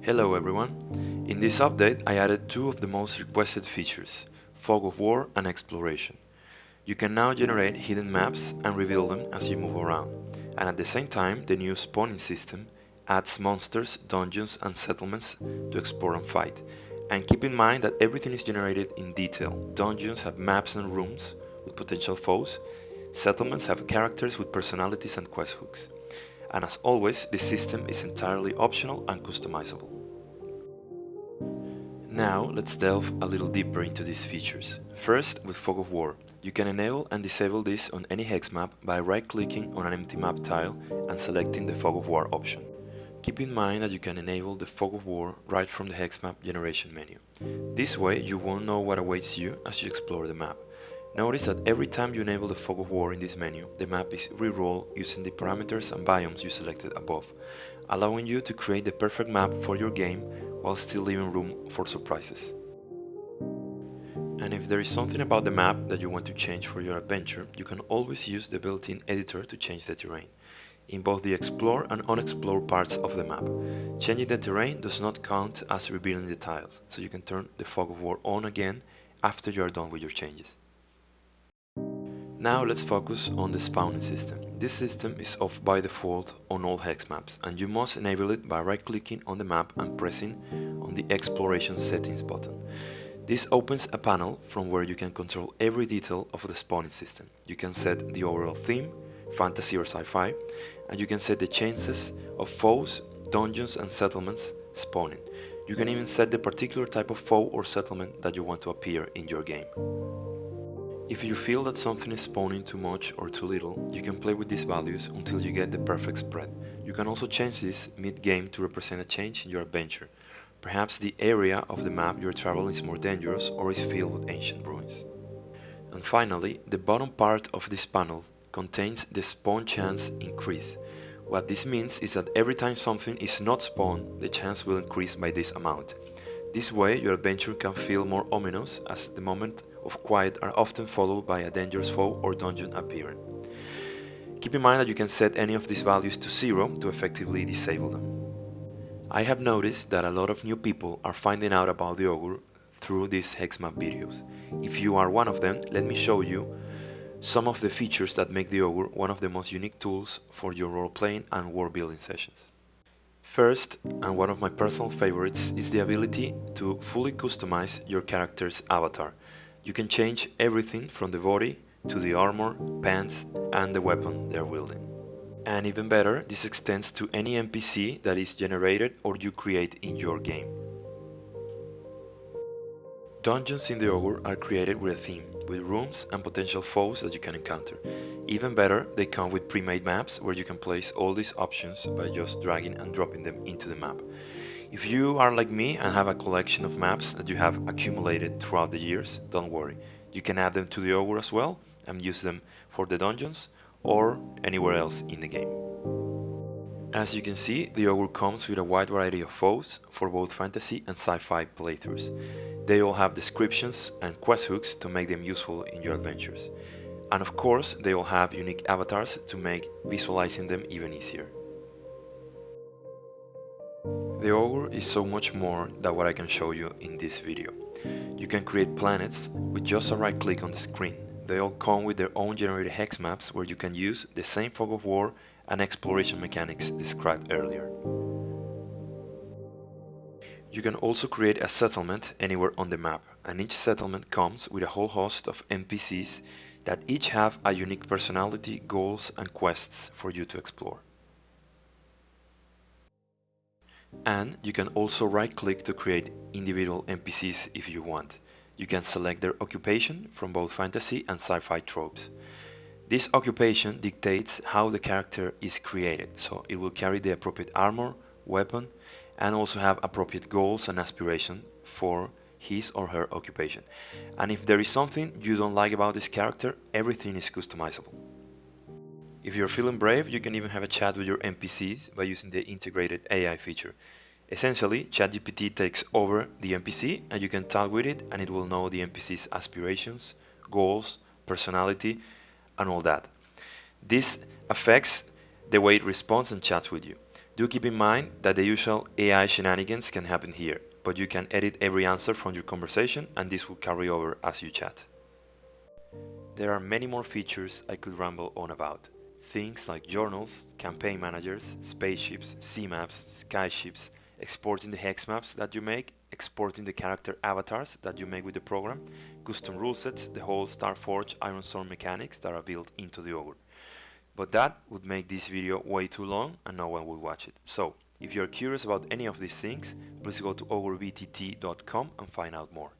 Hello everyone. In this update I added two of the most requested features, Fog of War and Exploration. You can now generate hidden maps and reveal them as you move around, and at the same time the new spawning system adds monsters, dungeons and settlements to explore and fight. And keep in mind that everything is generated in detail. Dungeons have maps and rooms with potential foes, settlements have characters with personalities and quest hooks. And as always, the system is entirely optional and customizable. Now let's delve a little deeper into these features. First, with Fog of War. You can enable and disable this on any hex map by right-clicking on an empty map tile and selecting the Fog of War option. Keep in mind that you can enable the Fog of War right from the hex map generation menu. This way you won't know what awaits you as you explore the map. Notice that every time you enable the Fog of War in this menu, the map is re-rolled using the parameters and biomes you selected above, allowing you to create the perfect map for your game while still leaving room for surprises. And if there is something about the map that you want to change for your adventure, you can always use the built-in editor to change the terrain, in both the explored and unexplored parts of the map. Changing the terrain does not count as revealing the tiles, so you can turn the Fog of War on again after you are done with your changes. Now let's focus on the spawning system. This system is off by default on all hex maps, and you must enable it by right-clicking on the map and pressing on the Exploration Settings button. This opens a panel from where you can control every detail of the spawning system. You can set the overall theme, fantasy or sci-fi, and you can set the chances of foes, dungeons and settlements spawning. You can even set the particular type of foe or settlement that you want to appear in your game. If you feel that something is spawning too much or too little, you can play with these values until you get the perfect spread. You can also change this mid-game to represent a change in your adventure. Perhaps the area of the map you're traveling is more dangerous or is filled with ancient ruins. And finally, the bottom part of this panel contains the spawn chance increase. What this means is that every time something is not spawned, the chance will increase by this amount. This way, your adventure can feel more ominous, as the moments of quiet are often followed by a dangerous foe or dungeon appearing. Keep in mind that you can set any of these values to 0 to effectively disable them. I have noticed that a lot of new people are finding out about the Augur through these Hexmap videos. If you are one of them, let me show you some of the features that make the Augur one of the most unique tools for your role-playing and world-building sessions. First, and one of my personal favorites, is the ability to fully customize your character's avatar. You can change everything from the body to the armor, pants, and the weapon they're wielding. And even better, this extends to any NPC that is generated or you create in your game. Dungeons in the Augur are created with a theme, with rooms and potential foes that you can encounter. Even better, they come with pre-made maps where you can place all these options by just dragging and dropping them into the map. If you are like me and have a collection of maps that you have accumulated throughout the years, don't worry. You can add them to the Augur as well and use them for the dungeons or anywhere else in the game. As you can see, the Augur comes with a wide variety of foes for both fantasy and sci-fi playthroughs. They all have descriptions and quest hooks to make them useful in your adventures. And of course, they all have unique avatars to make visualizing them even easier. The Augur is so much more than what I can show you in this video. You can create planets with just a right click on the screen. They all come with their own generated hex maps where you can use the same Fog of War and exploration mechanics described earlier. You can also create a settlement anywhere on the map, and each settlement comes with a whole host of NPCs that each have a unique personality, goals and quests for you to explore. And you can also right-click to create individual NPCs if you want. You can select their occupation from both fantasy and sci-fi tropes. This occupation dictates how the character is created, so it will carry the appropriate armor, weapon, and also have appropriate goals and aspirations for his or her occupation. And if there is something you don't like about this character, everything is customizable. If you're feeling brave, you can even have a chat with your NPCs by using the integrated AI feature. Essentially, ChatGPT takes over the NPC and you can talk with it and it will know the NPC's aspirations, goals, personality, and all that. This affects the way it responds and chats with you. Do keep in mind that the usual AI shenanigans can happen here, but you can edit every answer from your conversation and this will carry over as you chat. There are many more features I could ramble on about. Things like journals, campaign managers, spaceships, sea maps, skyships, exporting the hex maps that you make, exporting the character avatars that you make with the program, custom rule sets, the whole Starforge Ironstorm mechanics that are built into the Augur. But that would make this video way too long and no one would watch it. So, if you're curious about any of these things, please go to augurvtt.com and find out more.